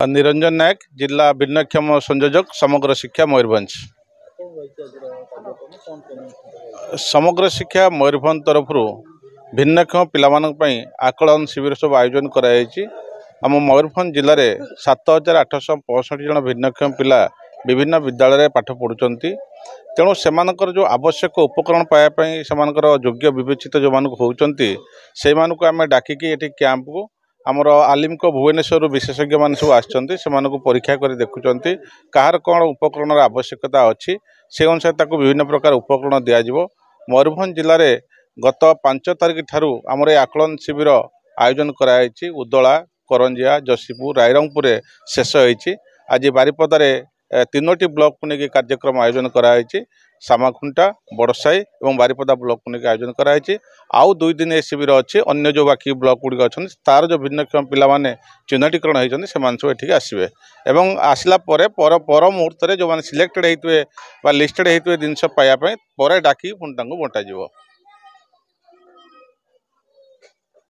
निरंजन नायक जिला भिन्नक्षम संयोजक समग्र शिक्षा मयूरभंज। समग्र शिक्षा मयूरभंज तरफ भिन्नक्षम पिलामानंक आकलन शिविर सब आयोजन कराई। आम मयूरभंज जिले में 7865 जन भिन्नक्षम पिला विभिन्न विद्यालय पाठ पढ़ुंट। तेणु से जो आवश्यक उपकरण पाइबापी से योग्य विवेचित जो मानक होती से आम डाकिकी ये कैंप को आमर आलिम को भुवनेश्वर विशेषज्ञ मान सब आसछन्ति से परीक्षा कर देखुंत कहार कौन उपकरण आवश्यकता अच्छी से अनुसार विभिन्न प्रकार उपकरण दिज्व। मयूरभंज जिले में गत 5 तारिख ठारू आमर ये आकलन शिविर आयोजन कराई। उदला, करंजिया, जशीपुर, रायरंगपुर शेष होती। आज बारिपदार 3टी ब्लॉक को लेकिन कार्यक्रम आयोजन कराई। सामाखुंटा, बड़साई और बारिपदा ब्लॉक को लेकिन आयोजन कराई। आउ 2 दिन शिविर अच्छी अन्य जो बाकी ब्लॉक गुड़िक अच्छे तार जो भिन्नक्षम पिलाने चिन्हटीकरण होती सब ये आसवे और आसला पर मुहूर्त जो मैंने सिलेक्टेड होते लिस्टेड होते जिनस पाइबापी डाक पुणी बंटा।